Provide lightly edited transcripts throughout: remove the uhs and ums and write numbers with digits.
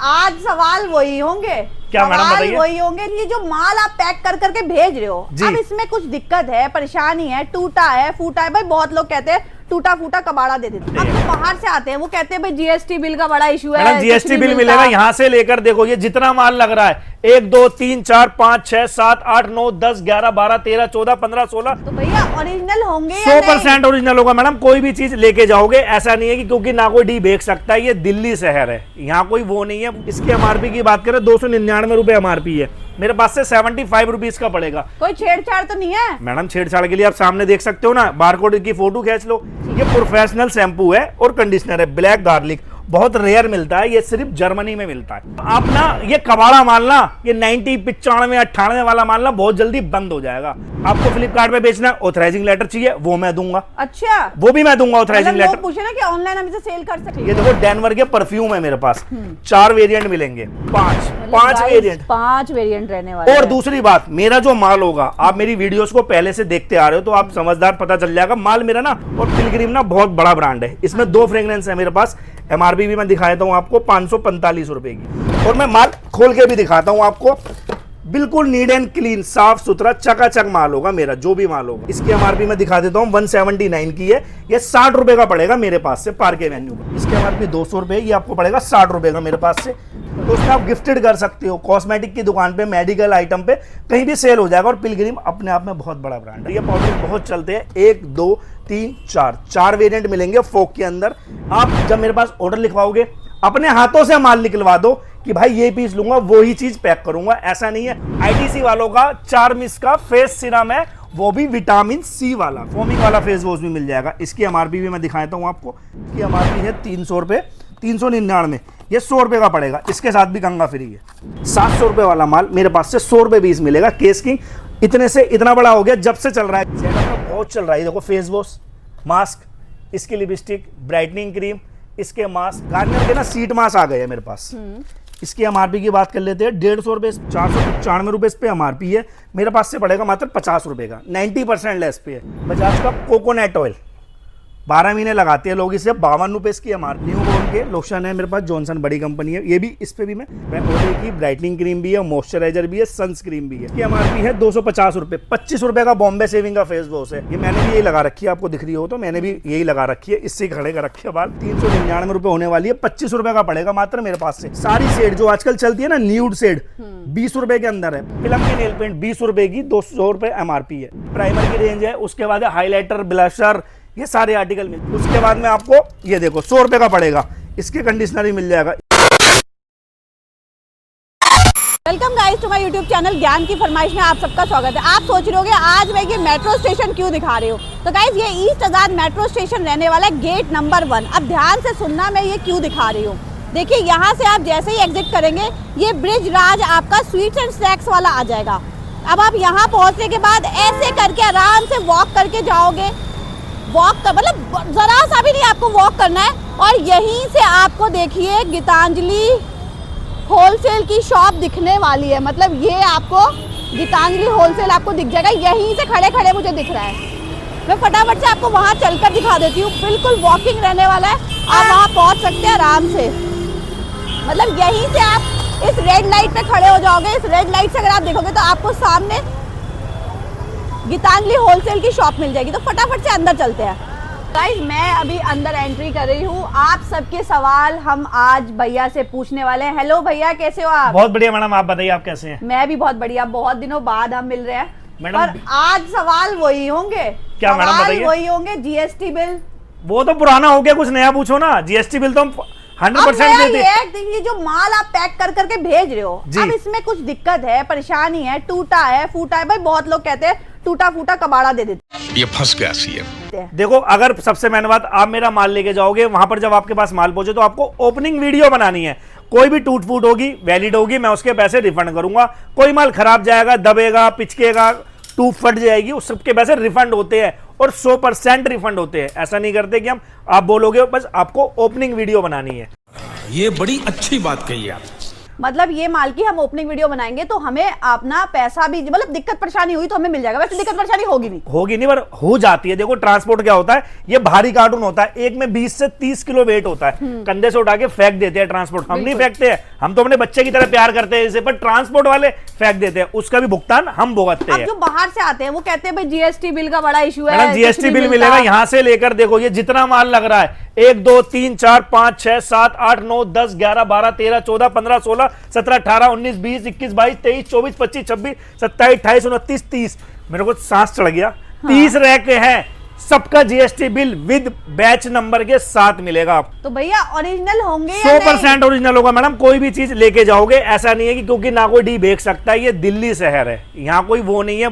आज सवाल वही होंगे, क्या मैडम सवाल बताइए? वही होंगे। ये जो माल आप पैक कर करके भेज रहे हो, अब इसमें कुछ दिक्कत है, परेशानी है, टूटा है, फूटा है। भाई बहुत लोग कहते हैं टूटा फूटा कबाड़ा दे देते हैं। अब जो बाहर से आते हैं वो कहते हैं भाई जीएसटी बिल का बड़ा इशू है, जीएसटी बिल मिलेगा यहाँ से लेकर। देखो ये जितना माल लग रहा है, 1 2 3 4 5 6 7 8 9 10 11 12 13 14 15 16, तो भैया ओरिजिनल होंगे 100% ओरिजिनल होगा मैडम। कोई भी चीज लेके जाओगे ऐसा नहीं है कि क्योंकि ना कोई डी बेच सकता है, ये दिल्ली शहर है, यहाँ कोई वो नहीं है। इसकी एमआरपी की बात करें 299 रुपए एमआरपी है, मेरे पास से 75 रुपीज का पड़ेगा। कोई छेड़छाड़ तो नहीं है मैडम? छेड़छाड़ के लिए आप सामने देख सकते हो ना, बारकोड की फोटो खींच लो। ये प्रोफेशनल शैम्पू है और कंडीशनर है, ब्लैक गार्लिक, बहुत रेयर मिलता है, ये सिर्फ जर्मनी में मिलता है। आप ना ये कबाड़ा माल ना, ये 90 95 98 वाला माल ना बहुत जल्दी बंद हो जाएगा। आपको फ्लिपकार्ट पे बेचना है, ऑथराइजिंग लेटर चाहिए, वो मैं दूंगा। अच्छा, वो भी मैं दूंगा ऑथराइजिंग लेटर। पूछे ना कि ऑनलाइन हम इसे सेल कर सकते हैं। ये देखो डेनवर के परफ्यूम है मेरे पास, 4 वेरिएंट मिलेंगे, 5 वेरिएंट, 5 वेरिएंट रहने वाले। और दूसरी बात, मेरा जो माल होगा, आप मेरी वीडियोस को पहले से देखते आ रहे हो तो आप समझदार, पता चल जाएगा माल मेरा ना। और पिलग्रिम ना बहुत बड़ा ब्रांड है, इसमें 2 फ्रेग्रेंस है मेरे पास। एमआरपी भी मैं दिखाता हूं आपको 545 रुपए की, और मैं माल खोल के भी दिखाता हूं आपको। बिल्कुल नीट एंड क्लीन, साफ सुथरा चकाचक माल होगा मेरा, जो भी माल होगा। इसकी एमआरपी मैं दिखा देता हूँ, 179 की है। ये 60 रुपए का पड़ेगा मेरे पास से पार्क एवेन्यू पर। इसकी एमआरपी 200 रुपए, ये आपको पड़ेगा 60 रुपए का मेरे पास से। तो उसमें आप गिफ्टेड कर सकते हो, कॉस्मेटिक की दुकान पे, मेडिकल आइटम पे, कहीं भी सेल हो जाएगा। और पिलग्रिम अपने आप में बहुत बड़ा ब्रांड है। ये पाउडर बहुत चलते हैं, 1 2 3 4 वेरिएंट मिलेंगे फोक के अंदर। आप जब मेरे पास ऑर्डर लिखवाओगे, अपने हाथों से माल निकलवा दो कि भाई ये पीस लूंगा, वो ही चीज पैक करूंगा, ऐसा नहीं है। आईटीसी वालों का चार्मिस का फेस सीरम है, वो भी विटामिन सी वाला, फोमिंग वाला फेस वॉश भी मिल जाएगा। इसकी एमआरपी भी मैं दिखाता हूँ आपको। इसकी एमआरपी है 300 रुपए, 399, ये 100 रुपए का पड़ेगा। इसके साथ भी गंगा फ्री है। 700 रुपए वाला माल मेरे पास से 100 रुपए बीस मिलेगा। केस किंग इतने से इतना बड़ा हो गया जब से चल रहा है, बहुत चल रहा है। देखो फेस वॉश, मास्क, इसकी लिपस्टिक, ब्राइटनिंग क्रीम, इसके मास्क, गार्नियर के ना सीट मास्क आ गए हैं मेरे पास। इसकी एमआरपी की बात कर लेते हैं, 150 रुपए, 495 रुपए इस पे एमआरपी है। मेरे पास से पड़ेगा मात्र 50 रुपए का, 90% लेस पे है। बजाज का कोकोनट ऑयल 12 महीने लगाते हैं लोग इसे, 52 रुपए इसकी एमआरपी। न्यू बॉर्न के लोशन है मेरे पास, जॉनसन बड़ी कंपनी है, ये भी, इस पे भी मैं ओले की ब्राइटनिंग क्रीम भी है, मॉइस्चराइजर भी है, सनस्क्रीन भी है। इसकी एमआरपी है 250 रुपए। 25 रुपए का बॉम्बे शेविंग का फेस वॉश है, ये मैंने भी यही लगा रखी है, आपको दिख रही हो तो मैंने भी यही लगा रखी है, इससे खड़े कर रखी है बाल। 399 रुपए होने वाली है, 25 रुपए का पड़ेगा मात्र मेरे पास से। सारी शेड जो आजकल चलती है ना, न्यूड शेड, 20 रुपए के अंदर है। फिल्म की नेल पेंट 20 रुपए की, 200 रुपए एमआरपी है। प्राइमर की रेंज है, उसके बाद हाईलाइटर, ब्लशर, ये सारे आर्टिकल मिल। उसके बाद में आपको ये देखो 100 रुपए का पड़ेगा, इसके कंडीशनर भी मिल जाएगा। Welcome guys to my YouTube channel ज्ञान की फरमाइश में आप सबका स्वागत है। आप सोच रहे होंगे आज मैं ये मेट्रो स्टेशन क्यों दिखा रही हूँ, तो गाइस ये ईस्ट आजाद मेट्रो स्टेशन रहने वाला है, गेट नंबर 1। अब ध्यान से सुनना, मैं ये क्यों दिखा रही हूँ। देखिए यहाँ से आप जैसे ही एग्जिट करेंगे, ये ब्रिज राज आपका स्वीट्स एंड स्नैक्स वाला आ जाएगा। अब आप यहाँ पहुँचने के बाद ऐसे करके आराम से वॉक करके जाओगे, वॉक कर, मतलब जरा सा भी नहीं आपको वॉक करना है। और यहीं से आपको देखिए गीतांजलि होलसेल की शॉप दिखने वाली है, मतलब ये आपको गीतांजलि होलसेल आपको दिख जाएगा, यहीं से खड़े खड़े मुझे दिख रहा है। मैं फटाफट से आपको वहां चलकर दिखा देती हूँ, बिल्कुल वॉकिंग रहने वाला है, आप वहां पहुंच सकते हैं आराम से। मतलब यहीं से आप इस रेड लाइट पे खड़े हो जाओगे, इस रेड लाइट से अगर आप देखोगे तो आपको सामने गीतांजलि होलसेल की शॉप मिल जाएगी। तो फटाफट से अंदर चलते हैं। गाइस मैं अभी अंदर एंट्री कर रही हूँ, आप सबके सवाल हम आज भैया से पूछने वाले हैं। हेलो भैया, कैसे हो आप? बहुत बढ़िया मैडम, आप बताइए आप कैसे हैं? मैं भी बहुत बढ़िया, बहुत दिनों बाद हम मिल रहे हैं मैडम। और आज सवाल वही होंगे। क्या मैडम बताइए? वही होंगे, जीएसटी बिल। वो तो पुराना हो गया, कुछ नया पूछो ना। जीएसटी बिल तो हम 100% देते हैं। ये जो माल आप पैक कर करके भेज रहे हो, अब इसमें कुछ दिक्कत है, परेशानी है, टूटा है, फूटा है। भाई बहुत लोग कहते हैं टूटा फूटा कबाड़ा दे देते, ये फंस गया सीएम। देखो, अगर सबसे मेन बात, आप मेरा माल लेके जाओगे, वहां पर जब आपके पास माल पहुंचे तो आपको ओपनिंग वीडियो बनानी है। कोई भी टूट फूट होगी, वैलिड होगी, मैं उसके पैसे रिफंड करूंगा। कोई माल खराब जाएगा, दबेगा, पिचकेगा, टूब फट जाएगी, उस सबके पैसे रिफंड होते हैं और 100% रिफंड होते हैं। ऐसा नहीं करते कि हम, आप बोलोगे, बस आपको ओपनिंग वीडियो बनानी है। ये बड़ी अच्छी बात कही आप। मतलब ये माल की हम ओपनिंग वीडियो बनाएंगे तो हमें अपना पैसा भी, मतलब दिक्कत परेशानी हुई तो हमें मिल जाएगा। वैसे दिक्कत परेशानी होगी नहीं पर हो जाती है। देखो ट्रांसपोर्ट क्या होता है, ये भारी कार्टून होता है, एक में 20 से 30 किलो वेट होता है, कंधे से उठा के फेंक देते हैं ट्रांसपोर्ट। हम नहीं फेंकते हैं, हम तो अपने बच्चे की तरह प्यार करते हैं इसे, पर ट्रांसपोर्ट वाले फेंक देते हैं, उसका भी भुगतान हम भुगतते हैं। जो बाहर से आते हैं वो कहते हैं भाई जीएसटी बिल का बड़ा इशू है, जीएसटी बिल मिलेगा यहाँ से लेकर। देखो ये जितना माल लग रहा है, 1 2 3 4 5 6 7 8 9 10 11 12 13 14 15 16 17 18 19 20 21 22 23 24 25 26 27 28 29 30, मेरे को सांस चढ़ गया। 30 रैक हैं, सबका GST bill with batch number के साथ मिलेगा आपको। तो भैया ओरिजिनल होंगे 100% ओरिजिनल होगा मैडम। कोई भी चीज लेके जाओगे, ऐसा नहीं है कि क्योंकि ना कोई डी बेच सकता है, ये दिल्ली शहर है, यहाँ कोई वो नहीं है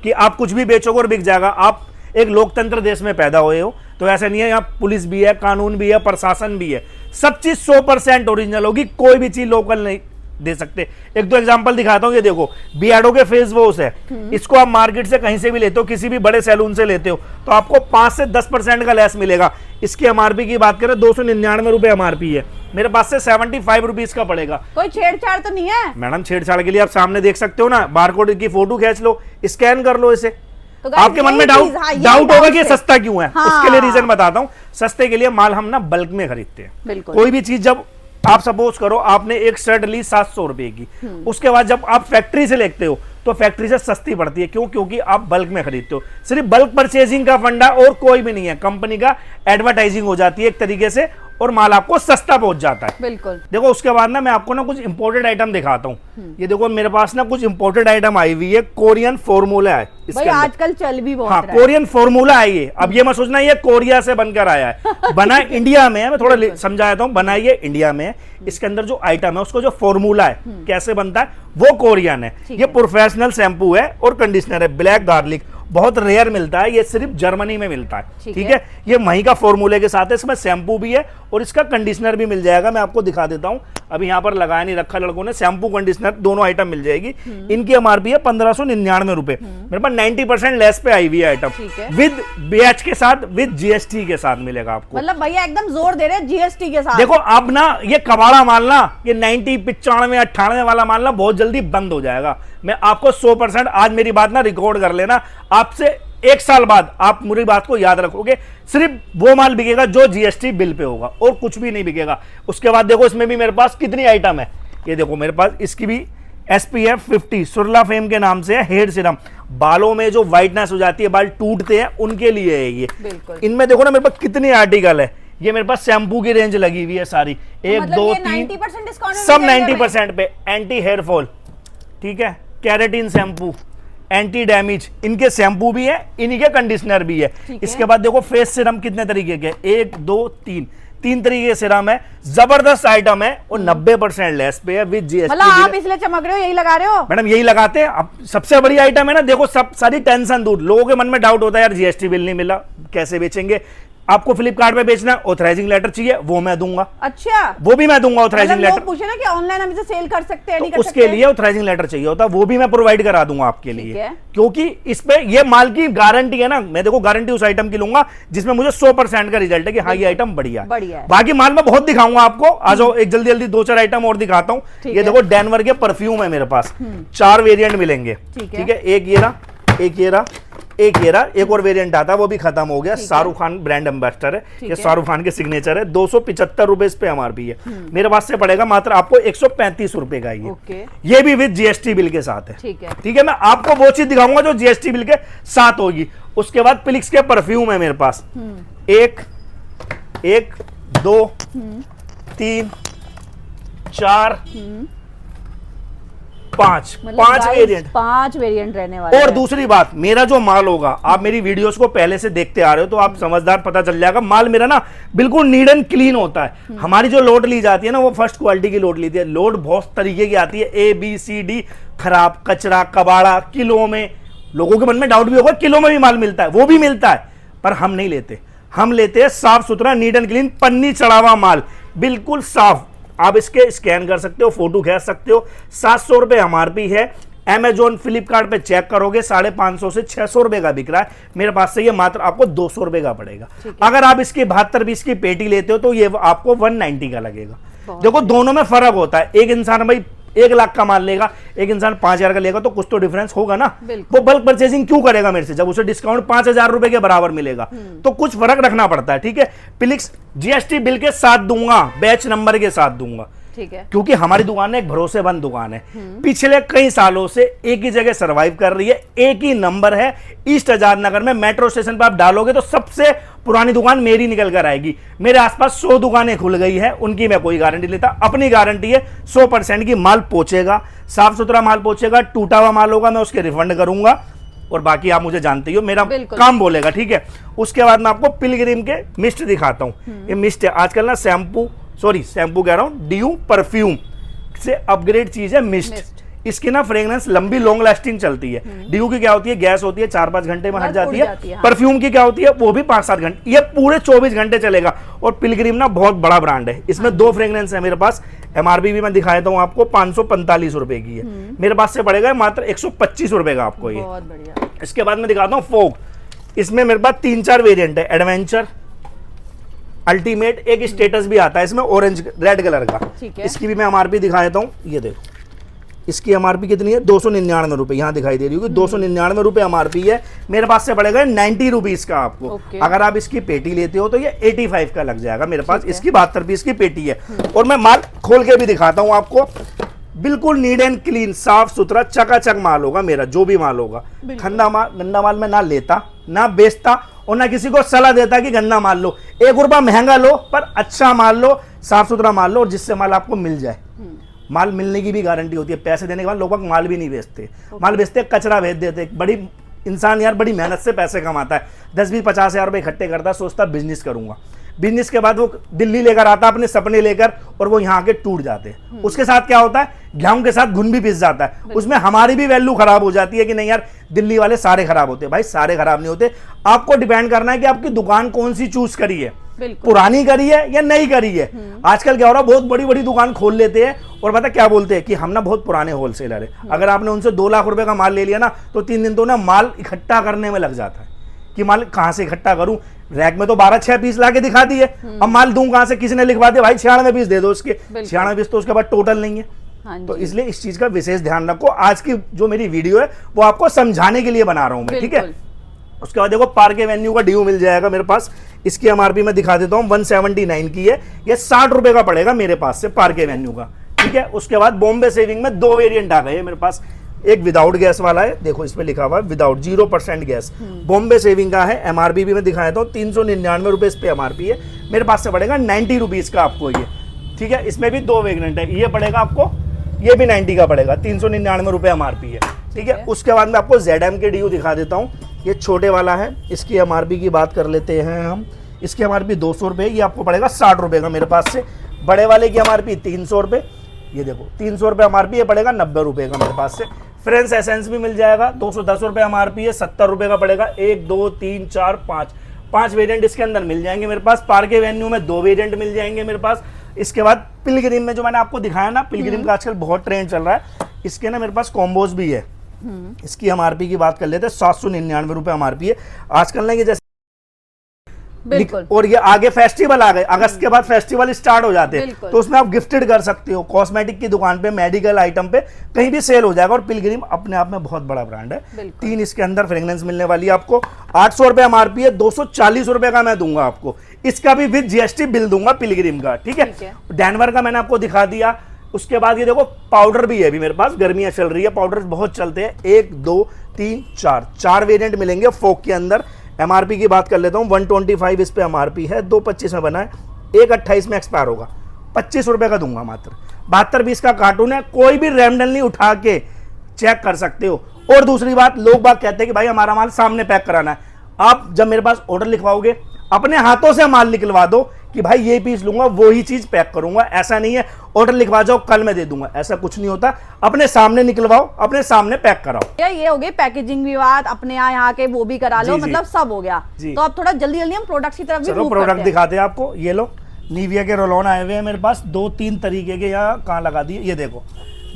कि आप कुछ भी बेचोगे और बिक जाएगा। आप एक लोकतंत्र देश में पैदा हुए हो, तो ऐसा नहीं है, यहाँ पुलिस भी है, कानून भी है, प्रशासन भी है, सब चीज 100% ओरिजिनल होगी, कोई भी चीज लोकल नहीं दे सकते। एक दो एग्जांपल दिखाता हूं, ये देखो बियर्डो के फेस वॉश है, इसको आप मार्केट से कहीं से भी लेते हो, किसी भी बड़े सैलून से लेते हो, तो आपको 5 से 10% का लेस मिलेगा। इसकी एमआरपी की बात करें 299 रुपए एमआरपी है, मेरे पास से 75 रुपीज का पड़ेगा। कोई छेड़छाड़ तो नहीं है मैडम? छेड़छाड़ के लिए आप सामने देख सकते हो ना, बारकोड की फोटो खींच लो, स्कैन कर लो इसे। तो आपके मन में डाउट होगा कि सस्ता क्यों है। हाँ। उसके लिए रीजन बताता हूं। सस्ते के लिए माल हम ना बल्क में खरीदते हैं। कोई भी चीज जब आप सपोज करो आपने एक शर्ट ली 700 रुपए की, उसके बाद जब आप फैक्ट्री से लेते हो तो फैक्ट्री से सस्ती पड़ती है। क्यों? क्योंकि आप बल्क में खरीदते हो। सिर्फ बल्क परचेजिंग का फंडा और कोई भी नहीं है, कंपनी का एडवर्टाइजिंग हो जाती है एक तरीके से, और माल आपको सस्ता पहुंच जाता है। बिल्कुल। देखो उसके बाद ना मैं आपको ना कुछ इंपोर्टेड आइटम दिखाता हूँ। ये देखो मेरे पास ना कुछ इंपोर्टेड आइटम आई हुई है, कोरियन फॉर्मूला है भाई, आजकल चल भी बहुत हाँ, रहा है। कोरियन फॉर्मूला है ये। अब ये मत सोचना ये कोरिया से बनकर आया है, बना इंडिया में है। मैं थोड़ा समझाता हूँ, बना ये इंडिया में है। इसके अंदर जो आइटम है, उसको जो फॉर्मूला है कैसे बनता है, वो कोरियन है। ये प्रोफेशनल शैम्पू है और कंडीशनर है, ब्लैक गार्लिक, बहुत रेयर मिलता है, ये सिर्फ जर्मनी में मिलता है। ठीक है, ये वहीं का फॉर्मूले के साथ है, इसमें शैम्पू भी है और इसका कंडीशनर भी मिल जाएगा। मैं आपको दिखा देता हूं, अभी यहाँ पर लगाया नहीं रखा लड़कों ने, शैम्पू कंडीशनर दोनों आइटम मिल जाएगी। इनकी एमआरपी है 1599 रुपए, मेरे पास 90% लेस पे आई हुई है आइटम, विद बैच के साथ, विद जीएसटी के साथ मिलेगा आपको। मतलब भैया एकदम जोर दे रहे हैं जीएसटी के साथ। देखो अब ना ये कबाड़ा माल ना, ये 90 95 98 वाला माल ना बहुत जल्दी बंद हो जाएगा। मैं आपको 100%, आज मेरी बात ना रिकॉर्ड कर लेना, आपसे 1 साल बाद आप मेरी बात को याद रखोगे, सिर्फ वो माल बिकेगा जो जीएसटी बिल पे होगा और कुछ भी नहीं बिकेगा। उसके बाद देखो इसमें भी मेरे पास कितनी आइटम है, ये देखो मेरे पास इसकी भी SPF 50 सुरला फेम के नाम से है, हेयर सीरम, बालों में जो व्हाइटनेस हो जाती है, बाल टूटते हैं, उनके लिए है ये। इनमें देखो ना मेरे पास कितने आर्टिकल है। ये मेरे पास शैम्पू की रेंज लगी हुई है सारी, 1 2 3 सब 90% पे। एंटी हेयर फॉल, ठीक है, कैरेटीन शैम्पू, एंटी डैमेज, इनके शैम्पू भी है, इन्हीं के कंडीशनर भी है। इसके बाद देखो फेस सीरम कितने तरीके के, 1 2 3 तरीके के सीरम है, जबरदस्त आइटम है और 90% लेस पे है विद जीएसटी। मतलब आप इसलिए चमक रहे हो, यही लगा रहे हो? मैडम यही लगाते हैं। अब सबसे बड़ी आइटम है ना, देखो सब सारी टेंशन दूर। लोगों के मन में डाउट होता है यार जीएसटी बिल नहीं मिला, कैसे बेचेंगे। आपको फ्लिपकार्ट पे बेचना, ऑथराइजिंग लेटर चाहिए, वो मैं दूंगा। अच्छा, वो भी मैं दूंगा ऑथराइजिंग लेटर। लोग पूछे ना कि ऑनलाइन हम इसे सेल कर सकते हैं, नहीं कर उसके सकते? लिए ऑथराइजिंग लेटर चाहिए होता है, वो भी मैं प्रोवाइड करा दूंगा आपके लिए, क्योंकि इस पे ये माल की गारंटी है ना। मैं देखो गारंटी उस आइटम की लूंगा जिसमें मुझे 100% का रिजल्ट है कि हाँ ये आइटम बढ़िया है। बाकी माल मैं बहुत दिखाऊंगा आपको, आ जाओ एक जल्दी जल्दी 2-4 आइटम और दिखाता हूँ। ये देखो डेनवर के परफ्यूम है मेरे पास, 4 वेरिएंट मिलेंगे। ठीक है, एक ये रहा, एक ये रहा, एक ये रहा, एक और वेरिएंट आता वो भी खत्म हो गया। शाहरुख खान ब्रांड एम्बेसडर है, ये शाहरुख खान के सिग्नेचर है। 275 रुपए इस पे एमआरपी है, मेरे पास से पड़ेगा मात्र आपको 135 रुपए का। ये भी विद जीएसटी बिल के साथ है। ठीक है, मैं आपको वो चीज दिखाऊंगा जो जीएसटी बिल के साथ होगी। उसके बाद प्लिक्स के परफ्यूम है मेरे पास, 1 2 3 4 5 वेरिएंट रहने वाले। और दूसरी बात, मेरा जो माल होगा, आप मेरी वीडियोस को पहले से देखते आ रहे हो तो आप समझदार, पता चल जाएगा माल मेरा ना बिल्कुल नीट एंड क्लीन होता है। हमारी जो लोड ली जाती है ना, वो फर्स्ट क्वालिटी की लोड ली जाती है। लोड बहुत तरीके की आती है, ABCD, खराब, कचरा, कबाड़ा, किलो में। लोगों के मन में डाउट भी होगा किलो में भी माल मिलता है, वो भी मिलता है, पर हम नहीं लेते। हम लेते हैं साफ सुथरा, नीट एंड क्लीन, पन्नी चढ़ा हुआ माल, बिल्कुल साफ। आप इसके स्कैन कर सकते हो, फोटो खींच सकते हो। 700 रुपए एमआरपी है। Amazon, फ्लिपकार्ट पे चेक करोगे 550 से 600 रुपए का बिक रहा है, मेरे पास से ये मात्र आपको 200 रुपए का पड़ेगा। अगर आप इसकी 72 की पेटी लेते हो तो ये आपको 190 का लगेगा। देखो दोनों में फर्क होता है। एक इंसान भाई 1 लाख का माल लेगा, एक इंसान 5,000 का लेगा, तो कुछ तो डिफरेंस होगा ना। बिल्कुल। वो बल्क परचेसिंग क्यों करेगा मेरे से, जब उसे डिस्काउंट 5,000 रुपए के बराबर मिलेगा, तो कुछ फर्क रखना पड़ता है। ठीक है, प्लीज जीएसटी बिल के साथ दूंगा, बैच नंबर के साथ दूंगा, ठीक है, क्योंकि हमारी दुकान एक भरोसेमंद दुकान है, पिछले कई सालों से एक ही जगह सरवाइव कर रही है, एक ही नंबर है ईस्ट आजाद नगर में। मेट्रो स्टेशन पर आप डालोगे तो सबसे पुरानी दुकान मेरी निकल कर आएगी। मेरे आसपास 100 दुकानें खुल गई है, उनकी मैं कोई गारंटी लेता, अपनी गारंटी है 100% की माल पहुंचेगा, साफ सुथरा माल पहुंचेगा, टूटा हुआ माल होगा मैं उसके रिफंड करूंगा, और बाकी आप मुझे जानते ही हो, मेरा काम बोलेगा। ठीक है, उसके बाद मैं आपको पिलग्रिम के मिस्ट दिखाता हूं। ये मिस्ट है आजकल ना शैम्पू कह रहा हूं, ड्यू परफ्यूम से अपग्रेड चीज है मिस्ट। इसकी ना फ्रेग्रेंस लंबी लॉन्ग लास्टिंग चलती है। ड्यू की क्या होती है, गैस होती है, 4-5 घंटे में हट जाती है। हाँ। परफ्यूम की क्या होती है, वो भी 5-7 घंटे, ये पूरे 24 घंटे चलेगा। और पिलग्रिम ना बहुत बड़ा ब्रांड है, इसमें 2 फ्रेग्रेंस है मेरे पास। एमआरपी भी मैं दिखा देता हूँ आपको, 545 रुपए की है, मेरे पास से पड़ेगा मात्र 125 रुपए का आपको ये। बहुत बढ़िया। इसके बाद मैं दिखाता हूँ फोग। इसमें मेरे पास 3-4 वेरिएंट है, एडवेंचर, अल्टीमेट, एक स्टेटस भी आता है इसमें ऑरेंज रेड कलर का। ठीक है। इसकी भी मैं एमआरपी दिखा देता हूँ, ये देखो इसकी एमआरपी कितनी है, 299 रुपए, यहाँ दिखाई दे रही होगी 299 रुपए एमआरपी है। मेरे पास से पड़ेगा 90 रुपीज का आपको। अगर आप इसकी पेटी लेते हो तो ये 85 का लग जाएगा मेरे पास। इसकी 72 पीस की पेटी है। और मैं माल खोल के भी दिखाता हूँ आपको, बिल्कुल नीट एंड क्लीन, साफ सुथरा चकाचक माल होगा मेरा, जो भी माल होगा। गंदा माल मैं ना लेता, ना बेचता, और ना किसी को सलाह देता कि गंदा माल लो। 1 रुपया महंगा लो पर अच्छा माल लो, साफ सुथरा माल लो, और जिससे माल आपको मिल जाए। माल मिलने की भी गारंटी होती है। पैसे देने के बाद लोग माल भी नहीं बेचते, माल बेचते कचरा भेज देते। बड़ी इंसान यार बड़ी मेहनत से पैसे कमाता है, 10-20-50 हज़ार रुपए इकट्ठे करता है, सोचता बिजनेस करूंगा। बिजनेस के बाद वो दिल्ली लेकर आता अपने सपने लेकर, और वो यहाँ के टूट जाते हैं। उसके साथ क्या होता है, गेहूं के साथ घुन भी पिस जाता है, उसमें हमारी भी वैल्यू खराब हो जाती है कि नहीं यार दिल्ली वाले सारे खराब होते हैं। भाई सारे खराब नहीं होते, आपको डिपेंड करना है कि आपकी दुकान कौन सी चूज करी है, पुरानी करी है या नई करी है। आजकल क्या हो रहा है, बहुत बड़ी बड़ी दुकान खोल लेते हैं और पता क्या बोलते हैं कि हम ना बहुत पुराने होलसेलर है। अगर आपने उनसे 2 लाख रुपए का माल ले लिया ना, तो 3 दिन तो ना माल इकट्ठा करने में लग जाता है कि माल कहां से इकट्ठा करूं। रैक में तो 12-6 पीस लाके दिखा दिए, अब माल दूं कहां से, किसी ने लिखवा दिया भाई 96 पीस दे दो उसके, 96 पीस तो उसके बाद टोटल नहीं है। तो इसलिए इस चीज का विशेष ध्यान रखो। आज की जो मेरी वीडियो है वो आपको समझाने के लिए बना रहा हूं मैं, ठीक है। उसके बाद देखो पार्क एवेन्यू का ड्यू मिल जाएगा मेरे पास। इसकी एमआरपी मैं दिखा देता हूँ, 179 की है, ये 60 रुपए का पड़ेगा मेरे पास से पार्क एवेन्यू का, ठीक है। उसके बाद बॉम्बे सेविंग में 2 वेरिएंट आ गए मेरे पास। एक विदाउट गैस वाला है, देखो इसमें लिखा हुआ है विदाउट 0% गैस, बॉम्बे सेविंग का है। एमआरपी भी मैं दिखा देता हूँ, 399 रुपए इस पे एमआरपी है, मेरे पास से पड़ेगा 90 रुपीज का आपको ये, ठीक है। इसमें भी 2 वेरिएंट है, ये पड़ेगा आपको, ये भी 90 का पड़ेगा, 399 रुपए एमआरपी है, ठीक है। उसके बाद मैं आपको ZM के ड्यू दिखा देता हूँ, ये छोटे वाला है। इसकी एमआरपी की बात कर लेते हैं हम, इसकी एमआरपी 200 रुपये, ये आपको पड़ेगा 60 रुपये का मेरे पास से। बड़े वाले की एमआरपी 300 रुपये, ये देखो 300 रुपये एमआरपी, ये पड़ेगा 90 रुपये का मेरे पास से। फ्रेंच एसेंस भी मिल जाएगा, 210 रुपये एमआरपी है, 70 रुपये का पड़ेगा। 1 2 3 4 5 वेरिएंट इसके अंदर मिल जाएंगे मेरे पास। पार्क एवेन्यू में 2 वेरिएंट मिल जाएंगे मेरे पास। इसके बाद पिलग्रिम में जो मैंने आपको दिखाया ना, पिलग्रिम का आजकल बहुत ट्रेंड चल रहा है, इसके ना मेरे पास कॉम्बोज भी है। इसकी एमआरपी की बात कर लेते हैं, 799 रुपये एमआरपी है आजकल ना, ये जैसे बिल्कुल। और ये आगे फेस्टिवल आ गए, अगस्त के बाद फेस्टिवल स्टार्ट हो जाते हैं, तो उसमें आप गिफ्टेड कर सकते हो। कॉस्मेटिक की दुकान पे, मेडिकल आइटम पे, कहीं भी सेल हो जाएगा। और पिलग्रिम अपने आप में बहुत बड़ा ब्रांड है। 3 इसके अंदर फ्रेग्रेंस मिलने वाली है आपको। 800 रुपये एमआरपी है, 240 रुपये का मैं दूंगा आपको। इसका भी विद जीएसटी बिल दूंगा पिलग्रिम का, ठीक है। डैनवर का मैंने आपको दिखा दिया। उसके बाद ये देखो पाउडर भी है अभी मेरे पास, गर्मियां चल रही है, पाउडर बहुत चलते हैं। 1 2 3 4 वेरिएंट मिलेंगे फोक के अंदर। एमआरपी की बात कर लेता हूँ, 125 इस पे एमआरपी है, 225 में बना है, 128 में एक्सपायर होगा, 25 रुपए का दूंगा मात्र। 72 पीस का कार्टून है, कोई भी रैंडमली नहीं उठा के चेक कर सकते हो। और दूसरी बात, लोग बात कहते हैं कि भाई हमारा माल सामने पैक कराना है। आप जब मेरे पास ऑर्डर लिखवाओगे, अपने हाथों से माल निकलवा दो कि भाई ये पीस लूंगा, वो ही चीज पैक करूंगा। ऐसा नहीं है ऑर्डर लिखवा जाओ कल मैं दे दूंगा, ऐसा कुछ नहीं होता। अपने सामने निकलवाओ, अपने सामने पैक कराओ। ये हो गई पैकेजिंग भी बात, अपने यहाँ के वो भी करा लो, मतलब सब हो गया। तो अब थोड़ा जल्दी जल्दी हम प्रोडक्ट की तरफ भी चलो प्रोडक्ट दिखाते हैं आपको। ये लो निविया के रोल ऑन आए हुए हैं मेरे पास, 2-3 तरीके के। यहाँ कहाँ लगा दिए, ये देखो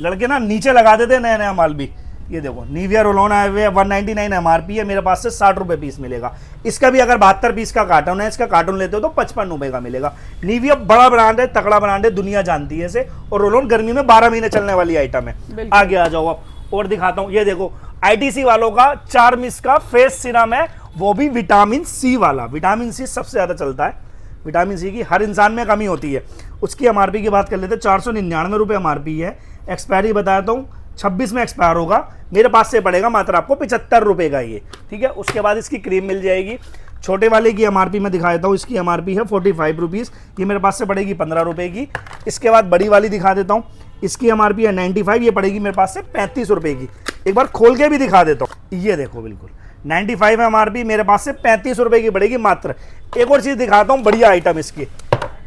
लड़के ना नीचे लगा देते नया नया माल भी, ये देखो निविया रोल-ऑन आए हुए 199 एमआरपी है, मेरे पास से 60 रुपए पीस मिलेगा। इसका भी अगर 72 पीस का कार्टन है, इसका कार्टन लेते हो तो 55 रुपए का मिलेगा। निविया बड़ा ब्रांड है, तगड़ा ब्रांड है, दुनिया जानती है इसे, और रोल-ऑन गर्मी में 12 महीने चलने वाली आइटम है। आगे आ जाओ आप और दिखाता हूँ। ये देखो आईटीसी वालों का चार्मिस का फेस सीरम है, वो भी विटामिन सी वाला। विटामिन सी सबसे ज्यादा चलता है, विटामिन सी की हर इंसान में कमी होती है। उसकी एमआरपी की बात कर लेते हैं, 499 रुपये एमआरपी है। एक्सपायरी बताता हूँ 26 में एक्सपायर होगा, मेरे पास से पड़ेगा मात्र आपको 75 रुपये का ये, ठीक है। उसके बाद इसकी क्रीम मिल जाएगी। छोटे वाले की एमआरपी मैं दिखा देता हूँ, इसकी एमआरपी है 45 रुपीज़, ये मेरे पास से पड़ेगी 15 रुपये की। इसके बाद बड़ी वाली दिखा देता हूँ, इसकी एमआरपी है 95, ये पड़ेगी मेरे पास से 35 रुपये की। एक बार खोल के भी दिखा देता हूँ, ये देखो बिल्कुल 95 एमआरपी, मेरे पास से 35 रुपये की पड़ेगी मात्र। एक और चीज़ दिखाता हूँ बढ़िया आइटम इसकी,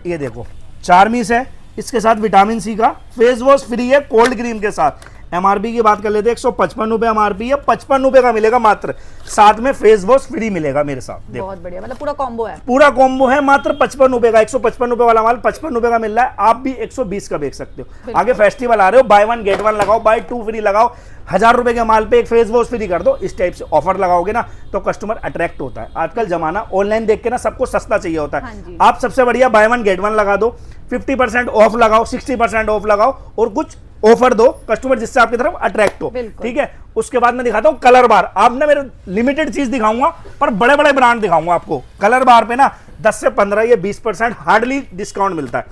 ये देखो चार्मिस है, इसके साथ विटामिन सी का फेस वॉश फ्री है कोल्ड क्रीम के साथ। एमआरपी की बात कर लेते हैं, 155 रुपये एमआरपी है, 55 रुपये का मिलेगा मात्र, साथ में फेस वॉश फ्री मिलेगा मेरे साथ। बहुत बढ़िया, मतलब पूरा कॉम्बो है, पूरा कॉम्बो है, मात्र 55 रुपये का। 155 रुपये वाला माल 55 रुपये का मिल रहा है, आप भी 120 का बेच सकते हो। आगे फेस्टिवल आ रहे हो, बाय 1 गेट 1 लगाओ, बाय 2 फ्री लगाओ, 1000 रुपये के माल पे एक फेस वॉश फ्री कर दो। इस टाइप से ऑफर लगाओगे ना तो कस्टमर अट्रैक्ट होता है। आजकल जमाना ऑनलाइन देख के ना सबको सस्ता चाहिए होता है। आप सबसे बढ़िया बाय 1 गेट 1 लगा दो, 50% ऑफ लगाओ, 60% ऑफ लगाओ, और कुछ ऑफर दो कस्टमर जिससे आपकी तरफ अट्रैक्ट हो, ठीक है। उसके बाद मैं दिखाता हूँ कलर बार। आप ना मेरे लिमिटेड चीज दिखाऊंगा पर बड़े बड़े ब्रांड दिखाऊंगा आपको। कलर बार पे ना 10 से 15 या 20% हार्डली डिस्काउंट मिलता है।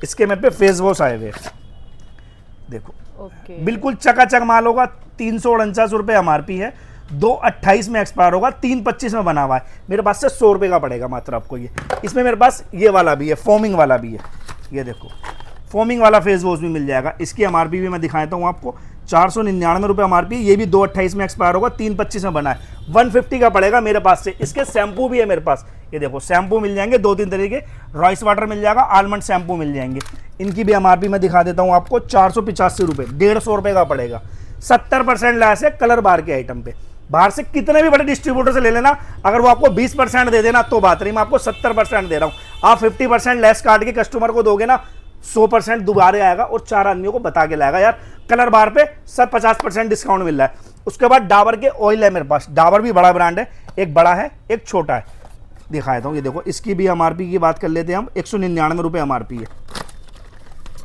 इसके मेरे पे फेस वॉश आए हुए, देखो बिल्कुल चकाचक माल होगा। 349 रुपये एमआरपी है, 2/28 में एक्सपायर होगा, 3/25 में बना हुआ है, मेरे पास से 100 रुपये का पड़ेगा मात्र आपको ये। इसमें मेरे पास ये वाला भी है, फोमिंग वाला भी है, ये देखो फोमिंग वाला फेस वॉश भी मिल जाएगा। इसकी एमआरपी भी मैं दिखाता हूँ आपको, 499 रुपये एमआरपी, ये भी 2/28 में एक्सपायर होगा, 3/25 में बना है, 150 का पड़ेगा मेरे पास से। इसके शैम्पू भी है मेरे पास, ये देखो शैम्पू मिल जाएंगे 2-3 तरीके, रॉइस वाटर मिल जाएगा, आलमंड शैम्पू मिल जाएंगे। इनकी भी एमआरपी मैं दिखा देता हूँ आपको, 485 रुपये, 150 रुपये का पड़ेगा। 70% लेस है कलर बार के आइटम पे। बाहर से कितने भी बड़े डिस्ट्रीब्यूटर से ले लेना, अगर वो आपको 20% दे देना तो बात नहीं, मैं आपको 70% दे रहा हूँ। आप 50% लेस काट के कस्टमर को दोगे ना, 100% दोबारा आएगा और 4 आदमियों को बता के लाएगा यार कलर बार पे सब 50% डिस्काउंट मिल रहा है। उसके बाद डाबर के ऑयल है मेरे पास, डाबर भी बड़ा ब्रांड है, एक बड़ा है एक छोटा है, दिखाया था। ये देखो इसकी भी एमआरपी की बात कर लेते हैं हम, 199 रुपये एमआरपी है।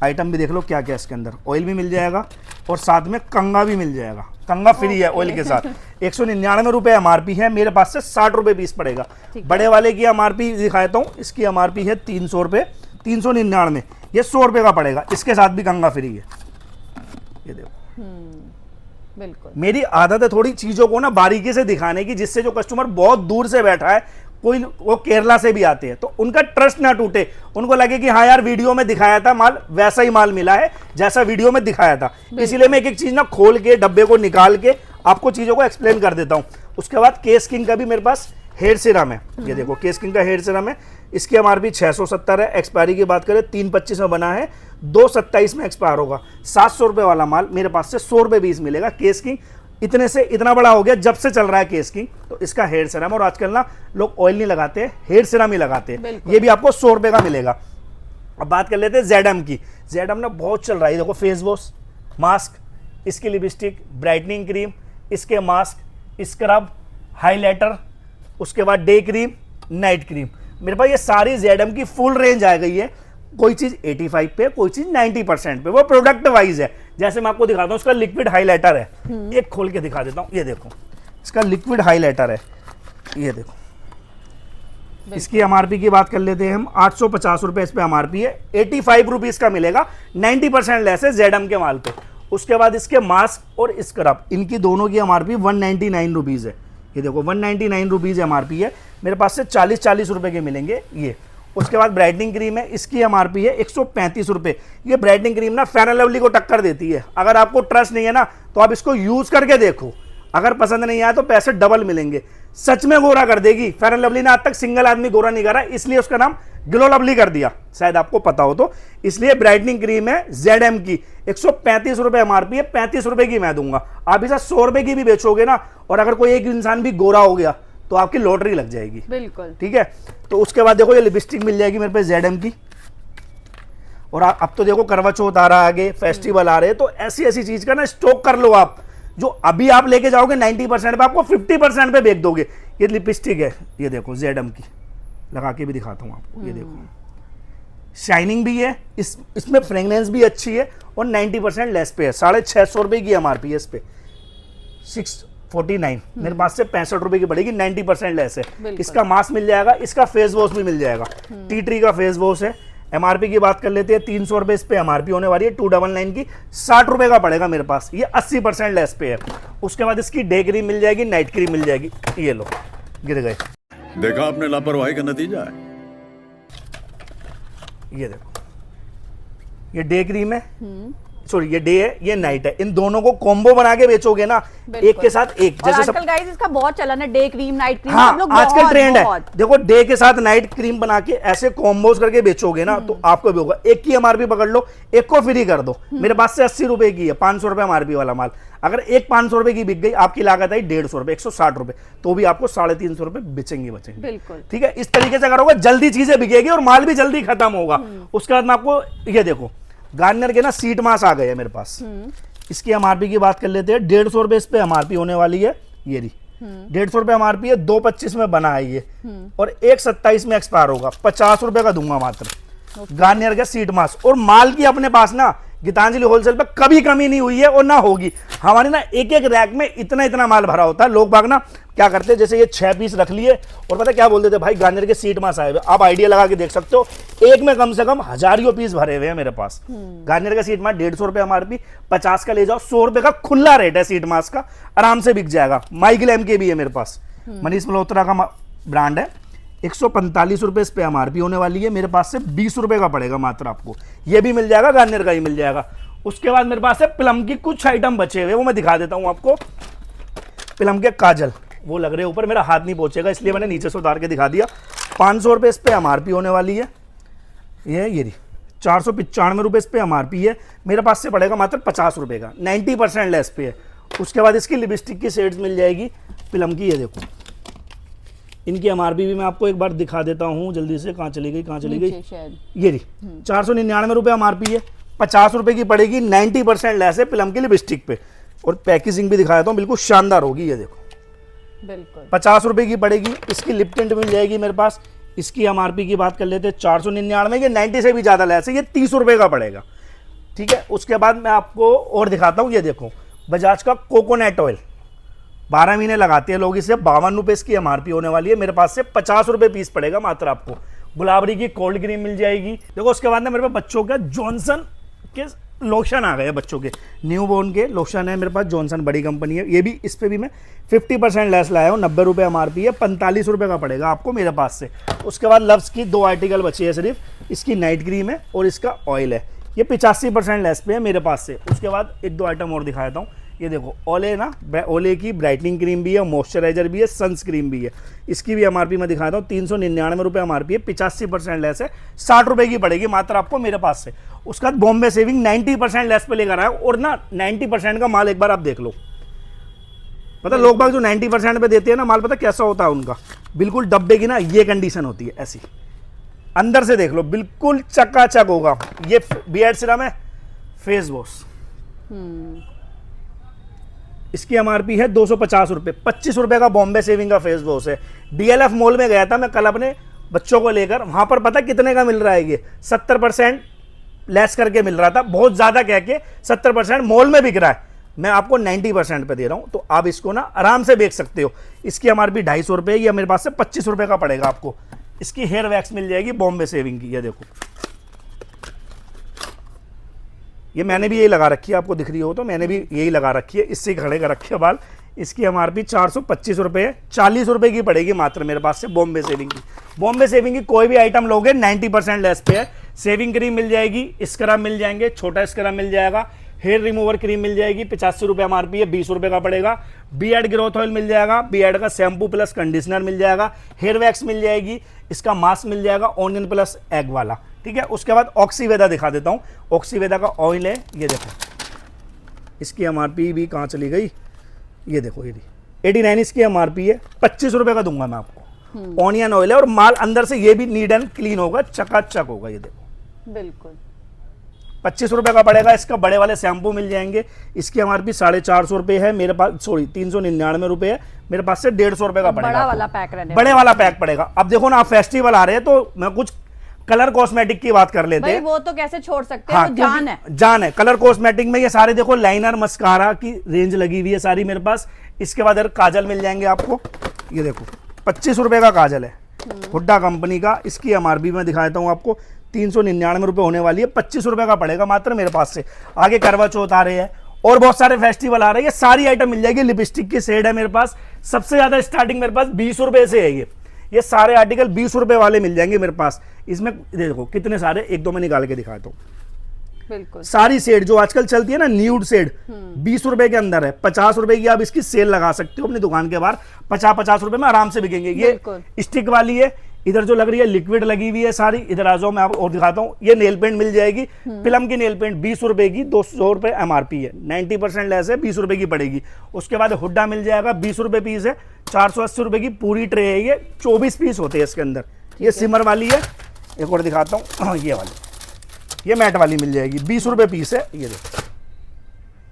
आइटम भी देख लो क्या क्या इसके अंदर, ऑयल भी मिल जाएगा और साथ में कंगा भी मिल जाएगा, कंगा फ्री है ऑयल के साथ। 199 रुपये एमआरपी है, मेरे पास से 60 रुपये पीस पड़ेगा। बड़े वाले की एमआरपी दिखाता हूँ, इसकी एमआरपी है 300 रुपये, 399, ये 100 रुपये का पड़ेगा, इसके साथ भी कंगा फ्री है। ये देखो बिल्कुल, मेरी आदत है थोड़ी चीज़ों को ना बारीकी से दिखाने की, जिससे जो कस्टमर बहुत दूर से बैठा है, कोई वो केरला से भी आते हैं, तो उनका ट्रस्ट ना टूटे, उनको लगे कि हाँ यार वीडियो में दिखाया था माल वैसा ही माल मिला है जैसा वीडियो में दिखाया था। इसीलिए मैं एक एक चीज़ ना खोल के डब्बे को निकाल के आपको चीज़ों को एक्सप्लेन कर देता हूँ। उसके बाद केस किंग का भी मेरे पास हेयर सीरम है, ये देखो केस किंग का हेयर सीरम है, इसकी एमआरपी 670 है। एक्सपायरी की बात करें 3/25 में बना है, 2/27 में एक्सपायर होगा। 700 रुपये वाला माल मेरे पास से 100 रुपये पीस मिलेगा। केस किंग इतने से इतना बड़ा हो गया जब से चल रहा है केस किंग, तो इसका हेयर सीरम, और आजकल ना लोग ऑयल नहीं लगाते, हेयर सीरम ही लगाते हैं, ये भी आपको 100 रुपये का मिलेगा। अब बात कर लेते हैं जेडम की। जेडम ना बहुत चल रहा है, देखो फेस वॉश, मास्क, इसकी लिपस्टिक, ब्राइटनिंग क्रीम, इसके मास्क, स्क्रब, हाईलाइटर, उसके बाद डे क्रीम, नाइट क्रीम, मेरे पास ये सारी जेडम की फुल रेंज आ गई है। कोई चीज़ 85 पे, कोई चीज़ 90% पे, वो प्रोडक्ट वाइज है। जैसे मैं आपको दिखाता हूँ, इसका लिक्विड हाईलाइटर है, एक खोल के दिखा देता हूँ, ये देखो इसका लिक्विड हाईलाइटर है, ये देखो। इसकी एमआरपी की बात कर लेते हैं हम, 850 रुपये इस पे एमआरपी है, 85 रुपीज़ का मिलेगा, 90% लेस है जेडम के माल पे। उसके बाद इसके मास्क और स्क्रब, इनकी दोनों की एमआरपी 199 रुपीज़ है, ये देखो 199 रुपीज़ एमआरपी है, मेरे पास से 40 रुपये के मिलेंगे ये। उसके बाद ब्राइटनिंग क्रीम है, इसकी एमआरपी है 135 रुपये। ये ब्राइटनिंग क्रीम ना फेयर एंड लवली को टक्कर देती है। अगर आपको ट्रस्ट नहीं है ना तो आप इसको यूज़ करके देखो, अगर पसंद नहीं आया तो पैसे डबल मिलेंगे, सच में गोरा कर देगी। फेयर एंड लवली ने आज तक सिंगल आदमी गोरा नहीं करा, इसलिए उसका नाम ग्लो लवली कर दिया, शायद आपको पता हो तो। इसलिए ब्राइटनिंग क्रीम है जेडएम की, 135 रुपये एमआरपी है, 35 रुपये की मैं दूंगा। आप इसे 100 रुपये की भी बेचोगे ना, और अगर कोई एक इंसान भी गोरा हो गया तो आपकी लॉटरी लग जाएगी, बिल्कुल, ठीक है। तो उसके बाद देखो ये लिपस्टिक मिल जाएगी मेरे पे जेडएम की। और अब तो देखो करवा चौथ आ रहा है, आगे फेस्टिवल आ रहे हैं, तो ऐसी ऐसी चीज का ना स्टॉक कर लो आप। जो अभी आप लेके जाओगे 90% पे, आपको 50% पे बेच दोगे। ये लिपस्टिक है, ये देखो जेडम की, लगा के भी दिखाता हूँ आपको, ये देखो शाइनिंग भी है, इसमें फ्रेगनेंस भी अच्छी है और 90% लेस पे है। 650 रुपये की एमआरपी है इस पे, 649 मेरे पास से 65 रुपए की पड़ेगी, 90% लेस है। इसका मास्क मिल जाएगा, इसका फेस वॉश भी मिल जाएगा, टी ट्री का फेस वॉश है। एमआरपी की बात कर लेते हैं, 300 रुपए इस पे एमआरपी होने वाली है, 299 की 60 रुपए का पड़ेगा मेरे पास, ये 80% लेस पे है। उसके बाद इसकी डे क्रीम मिल जाएगी, नाइट क्रीम मिल जाएगी, ये लो गिर गए, देखा आपने लापरवाही का नतीजा है। ये देखो ये डे क्रीम है, सॉरी ये डे है, ये नाइट है। इन दोनों को कॉम्बो बना के बेचोगे ना, एक के साथ एक, और जैसे आजकल गाइस इसका बहुत चलन है, डे क्रीम नाइट क्रीम, हाँ, सब लोग आजकल बहुत, ट्रेंड है। बहुत। देखो डे के साथ नाइट क्रीम बना के ऐसे कॉम्बोज करके बेचोगे ना, तो आपको भी होगा। एक की एमआरपी पकड़ लो, एक को फ्री कर दो। मेरे पास से 80 रुपए की है, 500 रुपए एमआरपी वाला माल, अगर एक 500 रुपए की बिक गई, आपकी लागत आई 150 रुपए, 160 रुपए, तो भी आपको 350 रुपए बेचेंगे बचेंगे। बिल्कुल ठीक है, इस तरीके से करोगे जल्दी चीजें बिकेगी और माल भी जल्दी खत्म होगा। उसके बाद में आपको ये देखो गार्नियर के ना सीट मास्क आ गए हैं मेरे पास। इसकी एमआरपी की बात कर लेते हैं, 150 रुपए इस पे एमआरपी होने वाली है, ये रही 150 रुपए एमआरपी है, 225 में बना है ये, और 127 में एक्सपायर होगा, 50 रुपए का दूंगा मात्र। गार्नियर का सीट मास्क, और माल की अपने पास ना गीतांजलि होलसेल पे कभी कमी नहीं हुई है और ना होगी। हमारी ना एक एक रैक में इतना इतना माल भरा होता है। लोग बाग ना क्या करते हैं, जैसे ये 6 पीस रख लिए और पता क्या बोल देते भाई गार्नियर के सीट मास्क आए हुए। आप आइडिया लगा के देख सकते हो, एक में कम से कम हजारियों पीस भरे हुए हैं मेरे पास। गार्नियर का सीट मास्क 150 रुपए एमआरपी, 50 का ले जाओ, 100 रुपए का खुला रेट है सीट मास्क का, आराम से बिक जाएगा। माइग्लैम के भी है मेरे पास, मनीष मल्होत्रा का ब्रांड है, 145 रुपए इस पे एमआरपी होने वाली है, मेरे पास से 20 रुपए का पड़ेगा मात्र आपको। ये भी मिल जाएगा, गार्नियर का ही मिल जाएगा। उसके बाद मेरे पास है प्लम की कुछ आइटम बचे हुए, वो मैं दिखा देता हूं आपको। प्लम के काजल, वो लग रहे ऊपर, मेरा हाथ नहीं पहुंचेगा इसलिए मैंने नीचे से उतार के दिखा दिया। 500 रुपए इस पे एमआरपी होने वाली है, ये रही 495 रुपए इस पे एमआरपी है, मेरे पास से पड़ेगा मात्र 50 रुपए का, 90% लेस पे है। उसके बाद इसकी लिपस्टिक की शेड्स मिल जाएगी प्लम की, ये देखो इनकी एमआरपी भी मैं आपको एक बार दिखा देता हूं जल्दी से। कहाँ चली गई, कहाँ चली गई, ये रही 499 रुपए एमआरपी है, 50 रुपए की पड़ेगी, 90% लेस है प्लम की लिपस्टिक पे। और पैकेजिंग भी दिखा देता हूं, बिल्कुल शानदार होगी, ये देखो बिल्कुल 50 रुपए की पड़ेगी। इसकी लिप टिंट मिल जाएगी मेरे पास, इसकी एमआरपी की बात कर लेते हैं 499 की, 90 से भी ज्यादा लेस है, ये 30 रुपए का पड़ेगा। ठीक है, उसके बाद मैं आपको और दिखाता हूँ, ये देखो बजाज का कोकोनट ऑयल, 12 महीने लगाते हैं लोग इसे, 52 रुपए इसकी एमआरपी होने वाली है, मेरे पास से 50 रुपए पीस पड़ेगा मात्र आपको। गुलाबरी की कोल्ड क्रीम मिल जाएगी। देखो उसके बाद ना मेरे पास बच्चों का जॉनसन के लोशन आ गए, बच्चों के न्यू बोर्न के लोशन है मेरे पास, जॉनसन बड़ी कंपनी है, ये भी इस पे भी मैं 50% लेस लाया हूँ, 90 रुपये एमआरपी है, 45 रुपये का पड़ेगा आपको मेरे पास से। उसके बाद लव्स की 2 आर्टिकल बची है सिर्फ, इसकी नाइट क्रीम है और इसका ऑयल है, ये 85% लेस पे है मेरे पास से। उसके बाद 1-2 आइटम और दिखा देता हूँ, ये देखो ओले ना, ओले की ब्राइटनिंग क्रीम भी है, मॉइस्चराइजर भी है, सनस्क्रीन भी है, इसकी भी एमआरपी मैं दिखाता हूँ, 399 रुपये एमआरपी है, 85% लेस है, 60 रुपये की पड़ेगी मात्र आपको मेरे पास से। उसके बाद बॉम्बे सेविंग 90% लेस पे लेकर आया, और ना 90% का माल एक बार आप देख लो। पता लोग बाग जो 90% पे देते हैं ना माल, पता कैसा होता है उनका, बिल्कुल डब्बे की ना ये कंडीशन होती है ऐसी, अंदर से देख लो बिल्कुल चकाचक होगा। ये बियर्ड सीरम है, फेस वॉश, इसकी एमआरपी है 250 रुपये, 25 रुपये का बॉम्बे सेविंग का फेस वॉश है। डीएलएफ मॉल में गया था मैं कल अपने बच्चों को लेकर, वहां पर पता कितने का मिल रहा है, ये 70% लेस करके मिल रहा था, बहुत ज्यादा कह के 70% मॉल में बिक रहा है, मैं आपको 90% पे दे रहा हूं, तो आप इसको ना आराम से बेच सकते हो। इसकी एमआरपी 250 रुपये, या मेरे पास से 25 रुपये का पड़ेगा आपको। इसकी हेयर वैक्स मिल जाएगी बॉम्बे सेविंग की, ये देखो ये मैंने भी यही लगा रखी है, आपको दिख रही हो तो मैंने भी यही लगा रखी है, इससे खड़े कर रखे बाल। इसकी एमआरपी 425 रुपये है, 40 रुपये की पड़ेगी मात्र मेरे पास से बॉम्बे सेविंग की। बॉम्बे सेविंग की कोई भी आइटम लोगे 90% लेस पे है। सेविंग क्रीम मिल जाएगी, स्क्रब मिल जाएंगे, छोटा स्क्रब मिल जाएगा, हेयर रिमूवर क्रीम मिल जाएगी, 85 रुपये एमआरपी है, 20 रुपये का पड़ेगा। बियर्ड ग्रोथ ऑयल मिल जाएगा, बियर्ड का शैम्पू प्लस कंडीशनर मिल जाएगा, हेयर वैक्स मिल जाएगी, इसका मास्क मिल जाएगा ऑनियन प्लस एग वाला। ठीक है, उसके बाद ऑक्सीवेदा दिखा देता हूँ, ऑक्सीवेदा का ऑयल है, ये देखो इसकी एमआरपी भी कहाँ चली गई, ये देखो ये 89 इसकी एमआरपी है, 25 रुपये का दूंगा मैं आपको। ऑनियन ऑयल है और माल अंदर से ये भी नीट एंड क्लीन होगा, चकाचक होगा, ये देखो बिल्कुल 25 रुपए का पड़ेगा। इसका बड़े वाले शैम्पू मिल जाएंगे, इसकी MRP 450 रुपए है मेरे पास, सॉरी 399 रुपए है मेरे पास से 150 रुपए का पड़ेगा। बड़ा वाला पैक रहने बड़े वाला पैक पड़ेगा। अब देखो ना, आप फेस्टिवल आ रहे हैं तो मैं कुछ कलर कॉस्मेटिक की बात कर लेते हैं। वो तो कैसे छोड़ सकते हैं, हाँ, वो जान है। जान है। कलर कॉस्मेटिक में ये सारे देखो लाइनर मस्कारा की रेंज लगी हुई है सारी मेरे पास। इसके बाद काजल मिल जाएंगे आपको, ये देखो 25 रुपए का काजल है, हुड्डा कंपनी का। इसकी MRP में दिखा देता हूँ आपको, 399 रुपए होने वाली है, 25 रुपए का पड़ेगा मात्र मेरे पास से। आगे करवा चौथ आ रहे हैं और बहुत सारे फेस्टिवल आ रहे हैं, ये सारी आइटम मिल जाएगी। लिपस्टिक की शेड है मेरे पास, सबसे ज्यादा स्टार्टिंग मेरे पास 20 रुपए से है। ये सारे आर्टिकल 20 रुपए वाले मिल जाएंगे मेरे पास। इसमें देखो कितने सारे, एक दो मैं निकाल के दिखाता हूँ। बिल्कुल सारी सेड जो आजकल चलती है ना, न्यूड सेड 20 रुपए के अंदर है। 50 रुपए की आप इसकी सेल लगा सकते हो अपनी दुकान के बाहर, 50-50 रुपए में आराम से बिकेंगे। ये स्टिक वाली है। इधर जो लग रही है लिक्विड लगी हुई है सारी। इधर आ जाओ, मैं आपको और दिखाता हूँ। ये नेल पेंट मिल जाएगी, फिल्म की नेल पेंट 20 रुपए की, 200 रुपए MRP है, 90% लेस है, 20 रुपए की पड़ेगी। उसके बाद हुड्डा मिल जाएगा, 20 रुपए पीस है, 480 रुपए की पूरी ट्रे है। ये 24 पीस होते हैं इसके अंदर। ये सिमर वाली है, एक और दिखाता हूँ, ये वाली, ये मैट वाली मिल जाएगी, 20 रुपए पीस है। ये देखो,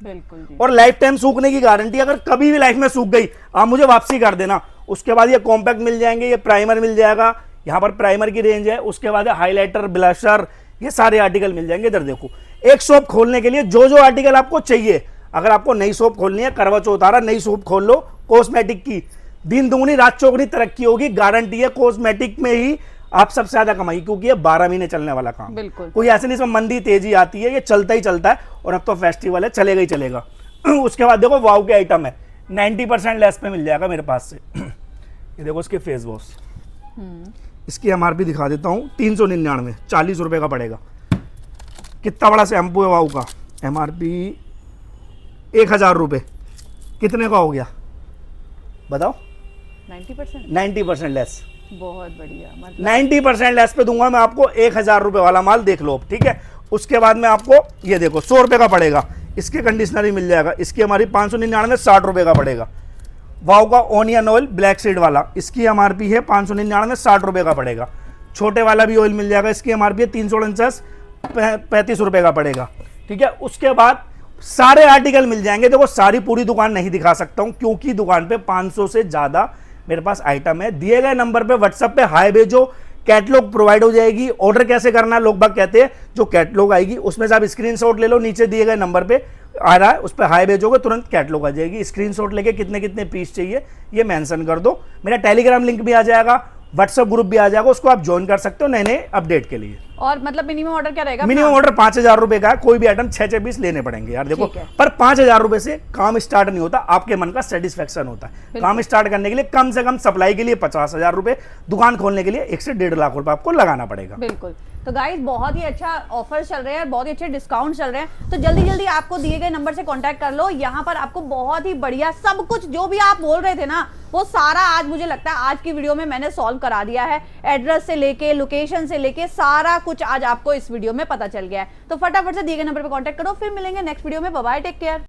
बिल्कुल जी। और लाइफ टाइम सूखने की गारंटी। अगर कभी भी लाइफ में सूख गई आप मुझे वापसी कर देना। उसके बाद ये कॉम्पैक्ट मिल जाएंगे, ये प्राइमर मिल जाएगा, यहाँ पर प्राइमर की रेंज है। उसके बाद हाइलाइटर, ब्लशर, ये सारे आर्टिकल मिल जाएंगे। इधर देखो, एक शॉप खोलने के लिए जो जो आर्टिकल आपको चाहिए, अगर आपको नई शॉप खोलनी है, करवा चौथ आ रहा, नई शॉप खोल लो कॉस्मेटिक की, दिन दुगनी रात चौगनी तरक्की होगी, गारंटी है। कॉस्मेटिक में ही आप सबसे ज्यादा कमाई, क्योंकि ये 12 महीने चलने वाला काम। बिल्कुल, कोई ऐसे नहीं इसमें मंदी तेजी आती है, ये चलता ही चलता है। और अब तो फेस्टिवल है, चलेगा ही चलेगा। उसके बाद देखो वाव के आइटम है, 90% लेस पे मिल जाएगा मेरे पास से। ये देखो इसके फेस वॉश, इसकी MRP दिखा देता हूँ, 399, 40 रुपए का पड़ेगा। कितना बड़ा शैम्पू है वाव का, MRP 1000 रुपए, कितने का हो गया बताओ? 90% लेस। बहुत बढ़िया, मतलब 90% लेस पे दूंगा मैं आपको। 1000 रुपए वाला माल देख लो, ठीक है। उसके बाद में आपको ये देखो 100 रुपए का पड़ेगा, इसके कंडीशनर ही मिल जाएगा। इसकी हमारी 599, 60 रुपए का पड़ेगा। वाव का ऑनियन ऑयल ब्लैक सीड वाला, इसकी MRP है 599, 60 रुपए का पड़ेगा। छोटे वाला भी ऑयल मिल जाएगा, इसकी MRP है 349, 35 रुपए का पड़ेगा, ठीक है। उसके बाद सारे आर्टिकल मिल जाएंगे। देखो सारी पूरी दुकान नहीं दिखा सकता हूं, क्योंकि दुकान पे 500 से ज्यादा मेरे पास आइटम है। दिए गए नंबर पे व्हाट्सएप पे हाई भेजो, कैटलॉग प्रोवाइड हो जाएगी। ऑर्डर कैसे करना है, लोग बाग कहते हैं, जो कैटलॉग आएगी उसमें से आप स्क्रीनशॉट ले लो, नीचे दिए गए नंबर पे आ रहा है, उस पर हाई भेजोगे तुरंत कैटलॉग आ जाएगी। स्क्रीनशॉट लेके कितने कितने पीस चाहिए ये मेंशन कर दो। मेरा टेलीग्राम लिंक भी आ जाएगा, व्हाट्सएप ग्रुप भी आ जाएगा, उसको आप ज्वाइन कर सकते हो नए नए अपडेट के लिए। और मतलब मिनिमम ऑर्डर क्या रहेगा? मिनिमम ऑर्डर 5000 रुपए का है। कोई भी आइटम 6 पीस लेने पड़ेंगे यार, देखो। पर 5000 रुपए से काम स्टार्ट नहीं होता, आपके मन का सेटिस्फेक्शन होता है। काम स्टार्ट करने के लिए कम से कम सप्लाई के लिए 50,000 रुपए, दुकान खोलने के लिए 1 से 1.5 लाख रुपए आपको लगाना पड़ेगा। बिल्कुल। तो गाइस बहुत ही अच्छा ऑफर चल रहे हैं, बहुत ही अच्छे डिस्काउंट चल रहे हैं। तो जल्दी जल्दी आपको दिए गए नंबर से कांटेक्ट कर लो। यहाँ पर आपको बहुत ही बढ़िया सब कुछ जो भी आप बोल रहे थे ना, वो सारा आज मुझे लगता है आज की वीडियो में मैंने सॉल्व करा दिया है। एड्रेस से लेके लोकेशन से लेके सारा कुछ आज आपको इस वीडियो में पता चल गया है। तो फटाफट से दिए गए नंबर पर कांटेक्ट करो, फिर मिलेंगे नेक्स्ट वीडियो में। Bye bye, take care.